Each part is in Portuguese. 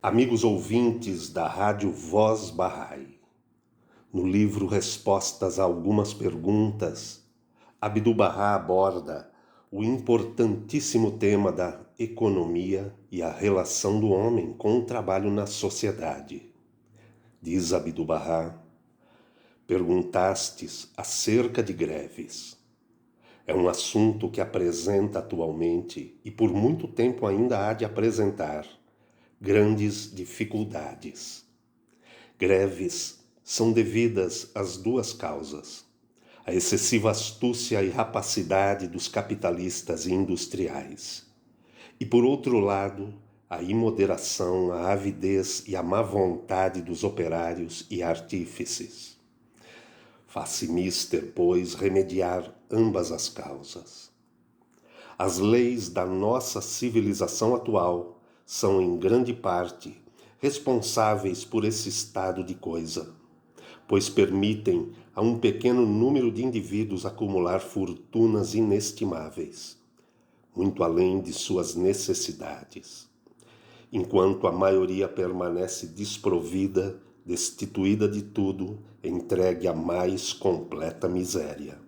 Amigos ouvintes da Rádio Voz Bahá'í, no livro Respostas a Algumas Perguntas, Abdu'l-Bahá aborda o importantíssimo tema da economia e a relação do homem com o trabalho na sociedade. Diz Abdu'l-Bahá: perguntastes acerca de greves. É um assunto que apresenta atualmente, e por muito tempo ainda há de apresentar, grandes dificuldades. Greves são devidas às duas causas: a excessiva astúcia e rapacidade dos capitalistas e industriais, e, por outro lado, a imoderação, a avidez e a má vontade dos operários e artífices. Faz-se mister, pois, remediar ambas as causas. As leis da nossa civilização atual são, em grande parte, responsáveis por esse estado de coisa, pois permitem a um pequeno número de indivíduos acumular fortunas inestimáveis, muito além de suas necessidades, enquanto a maioria permanece desprovida, destituída de tudo, entregue à mais completa miséria.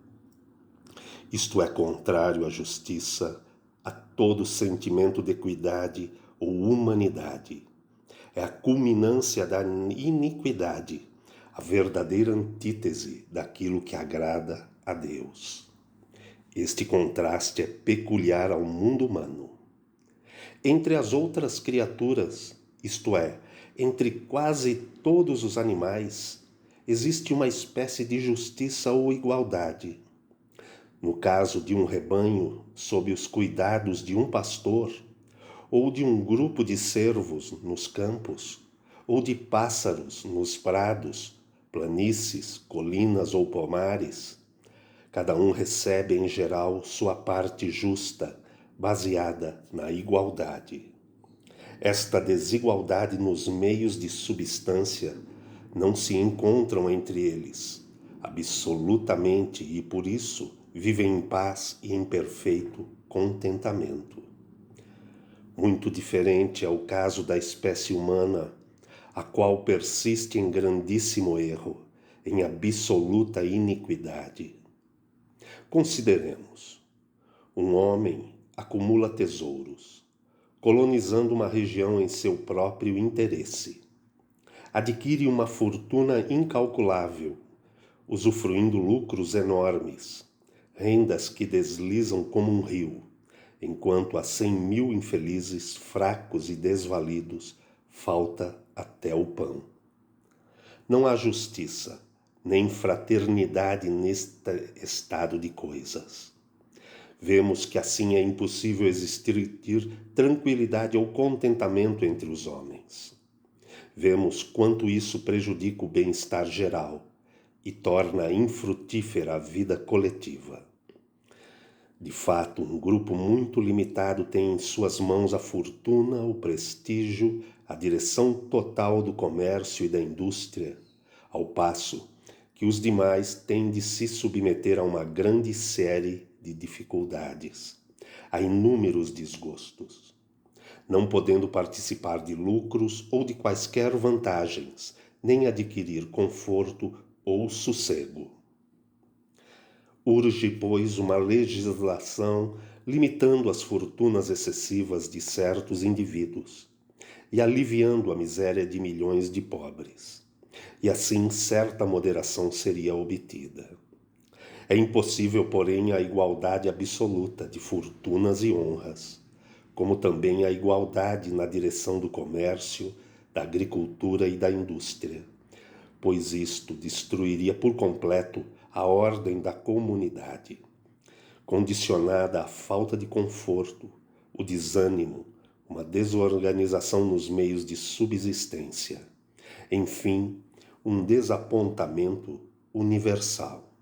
Isto é contrário à justiça, a todo sentimento de equidade ou humanidade. É a culminância da iniquidade, a verdadeira antítese daquilo que agrada a Deus. Este contraste é peculiar ao mundo humano. Entre as outras criaturas, isto é, entre quase todos os animais, existe uma espécie de justiça ou igualdade. No caso de um rebanho sob os cuidados de um pastor, ou de um grupo de cervos nos campos, ou de pássaros nos prados, planícies, colinas ou pomares, cada um recebe em geral sua parte justa, baseada na igualdade. Esta desigualdade nos meios de subsistência não se encontram entre eles, absolutamente, e por isso vivem em paz e em perfeito contentamento. Muito diferente é o caso da espécie humana, a qual persiste em grandíssimo erro, em absoluta iniquidade. Consideremos: um homem acumula tesouros, colonizando uma região em seu próprio interesse. Adquire uma fortuna incalculável, usufruindo lucros enormes, rendas que deslizam como um rio, enquanto a 100.000 infelizes, fracos e desvalidos, falta até o pão. Não há justiça, nem fraternidade neste estado de coisas. Vemos que assim é impossível existir tranquilidade ou contentamento entre os homens. Vemos quanto isso prejudica o bem-estar geral e torna infrutífera a vida coletiva. De fato, um grupo muito limitado tem em suas mãos a fortuna, o prestígio, a direção total do comércio e da indústria, ao passo que os demais têm de se submeter a uma grande série de dificuldades, a inúmeros desgostos, não podendo participar de lucros ou de quaisquer vantagens, nem adquirir conforto ou sossego. Urge, pois, uma legislação limitando as fortunas excessivas de certos indivíduos e aliviando a miséria de milhões de pobres. E assim certa moderação seria obtida. É impossível, porém, a igualdade absoluta de fortunas e honras, como também a igualdade na direção do comércio, da agricultura e da indústria, pois isto destruiria por completo a ordem da comunidade, condicionada à falta de conforto, o desânimo, uma desorganização nos meios de subsistência, enfim, um desapontamento universal.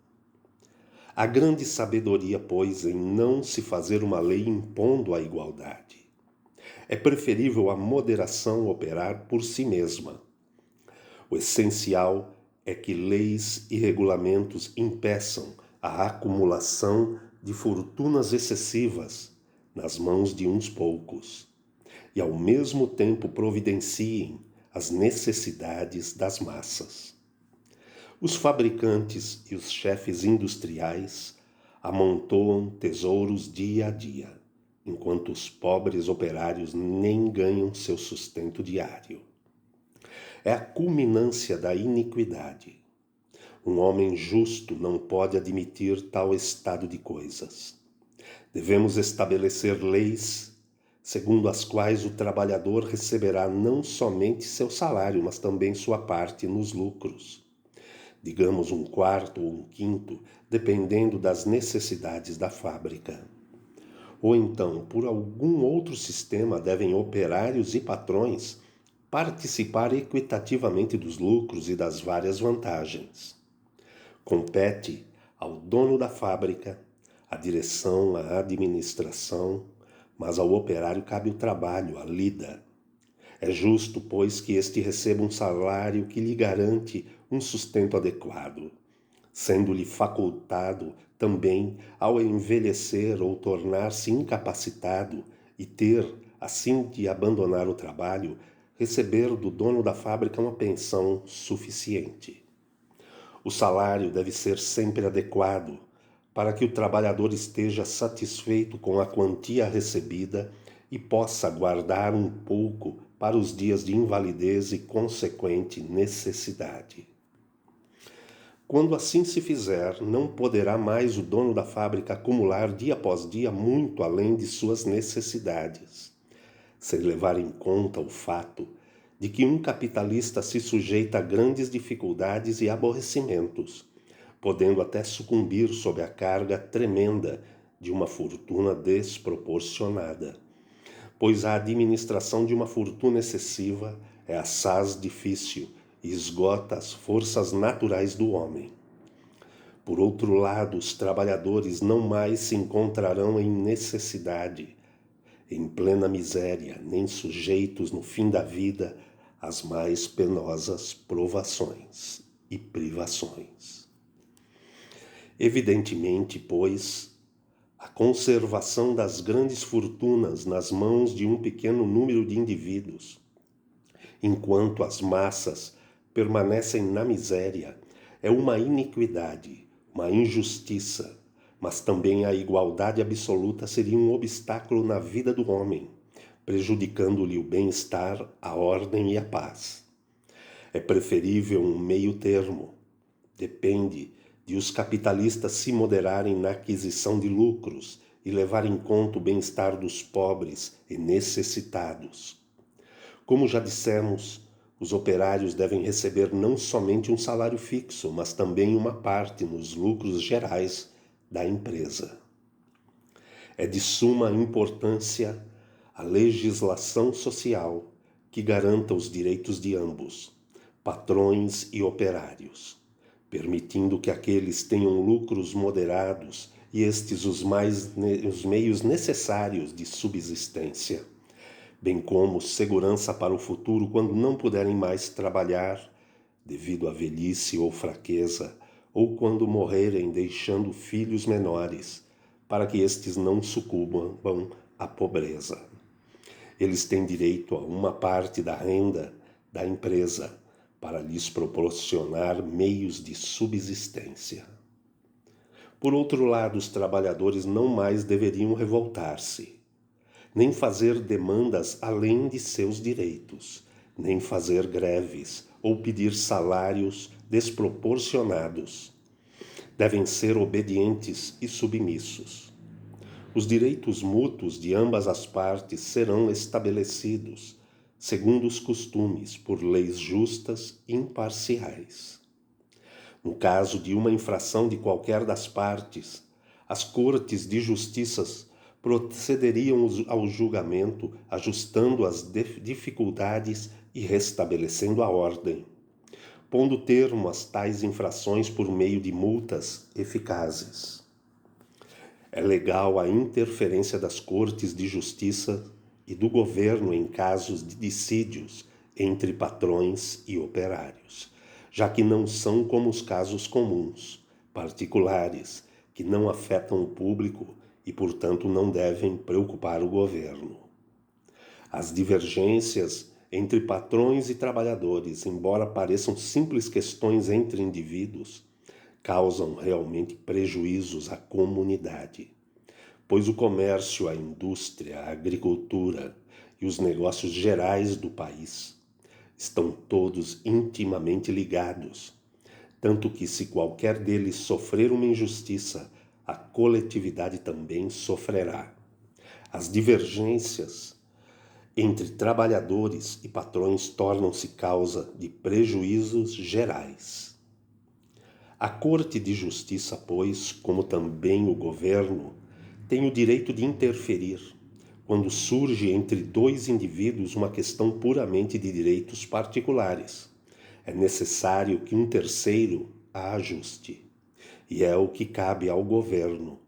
Há grande sabedoria, pois, em não se fazer uma lei impondo a igualdade. É preferível a moderação operar por si mesma. O essencial é que leis e regulamentos impeçam a acumulação de fortunas excessivas nas mãos de uns poucos, e ao mesmo tempo providenciem as necessidades das massas. Os fabricantes e os chefes industriais amontoam tesouros dia a dia, enquanto os pobres operários nem ganham seu sustento diário. É a culminância da iniquidade. Um homem justo não pode admitir tal estado de coisas. Devemos estabelecer leis segundo as quais o trabalhador receberá não somente seu salário, mas também sua parte nos lucros. Digamos 1/4 ou 1/5, dependendo das necessidades da fábrica. Ou então, por algum outro sistema, devem operários e patrões participar equitativamente dos lucros e das várias vantagens. Compete ao dono da fábrica, à direção, à administração, mas ao operário cabe o trabalho, a lida. É justo, pois, que este receba um salário que lhe garante um sustento adequado, sendo-lhe facultado também, ao envelhecer ou tornar-se incapacitado e ter, assim de abandonar o trabalho, receber do dono da fábrica uma pensão suficiente. O salário deve ser sempre adequado, para que o trabalhador esteja satisfeito com a quantia recebida e possa guardar um pouco para os dias de invalidez e consequente necessidade. Quando assim se fizer, não poderá mais o dono da fábrica acumular dia após dia muito além de suas necessidades, sem levar em conta o fato de que um capitalista se sujeita a grandes dificuldades e aborrecimentos, podendo até sucumbir sob a carga tremenda de uma fortuna desproporcionada, pois a administração de uma fortuna excessiva é assaz difícil e esgota as forças naturais do homem. Por outro lado, os trabalhadores não mais se encontrarão em necessidade, em plena miséria, nem sujeitos no fim da vida às mais penosas provações e privações. Evidentemente, pois, a conservação das grandes fortunas nas mãos de um pequeno número de indivíduos, enquanto as massas permanecem na miséria, é uma iniquidade, uma injustiça, mas também a igualdade absoluta seria um obstáculo na vida do homem, prejudicando-lhe o bem-estar, a ordem e a paz. É preferível um meio termo. Depende de os capitalistas se moderarem na aquisição de lucros e levar em conta o bem-estar dos pobres e necessitados. Como já dissemos, os operários devem receber não somente um salário fixo, mas também uma parte nos lucros gerais da empresa. É de suma importância a legislação social que garanta os direitos de ambos, patrões e operários, permitindo que aqueles tenham lucros moderados e estes os meios necessários de subsistência, bem como segurança para o futuro quando não puderem mais trabalhar devido à velhice ou fraqueza, ou quando morrerem deixando filhos menores, para que estes não sucumbam à pobreza. Eles têm direito a uma parte da renda da empresa para lhes proporcionar meios de subsistência. Por outro lado, os trabalhadores não mais deveriam revoltar-se, nem fazer demandas além de seus direitos, nem fazer greves ou pedir salários desproporcionados. Devem ser obedientes e submissos. Os direitos mútuos de ambas as partes serão estabelecidos, segundo os costumes, por leis justas e imparciais. No caso de uma infração de qualquer das partes, as cortes de justiça procederiam ao julgamento, ajustando as dificuldades e restabelecendo a ordem, pondo termo às tais infrações por meio de multas eficazes. É legal a interferência das cortes de justiça e do governo em casos de dissídios entre patrões e operários, já que não são como os casos comuns, particulares, que não afetam o público e, portanto, não devem preocupar o governo. As divergências entre patrões e trabalhadores, embora pareçam simples questões entre indivíduos, causam realmente prejuízos à comunidade, pois o comércio, a indústria, a agricultura e os negócios gerais do país estão todos intimamente ligados, tanto que se qualquer deles sofrer uma injustiça, a coletividade também sofrerá. As divergências entre trabalhadores e patrões tornam-se causa de prejuízos gerais. A Corte de Justiça, pois, como também o governo, tem o direito de interferir quando surge entre dois indivíduos uma questão puramente de direitos particulares. É necessário que um terceiro a ajuste, e é o que cabe ao governo.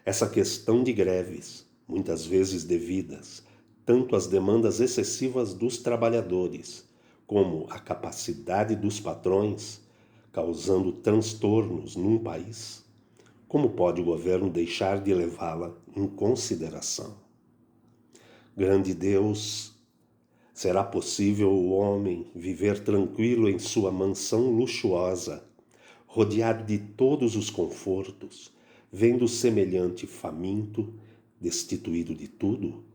Essa questão de greves, muitas vezes devidas, tanto às demandas excessivas dos trabalhadores, como à capacidade dos patrões, causando transtornos num país, como pode o governo deixar de levá-la em consideração? Grande Deus, será possível o homem viver tranquilo em sua mansão luxuosa, rodeado de todos os confortos, vendo o semelhante faminto, destituído de tudo?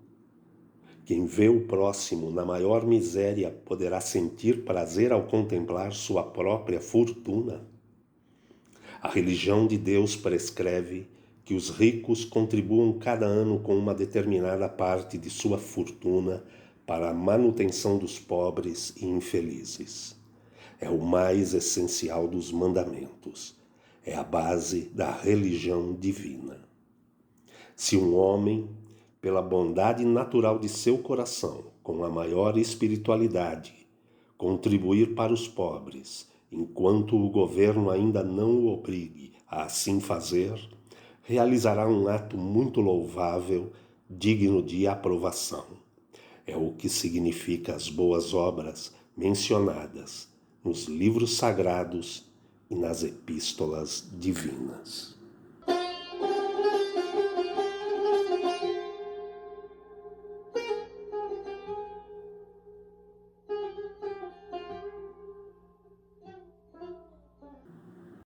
Quem vê o próximo na maior miséria poderá sentir prazer ao contemplar sua própria fortuna? A religião de Deus prescreve que os ricos contribuam cada ano com uma determinada parte de sua fortuna para a manutenção dos pobres e infelizes. É o mais essencial dos mandamentos. É a base da religião divina. Se um homem, pela bondade natural de seu coração, com a maior espiritualidade, contribuir para os pobres, enquanto o governo ainda não o obrigue a assim fazer, realizará um ato muito louvável, digno de aprovação. É o que significa as boas obras mencionadas nos livros sagrados e nas epístolas divinas.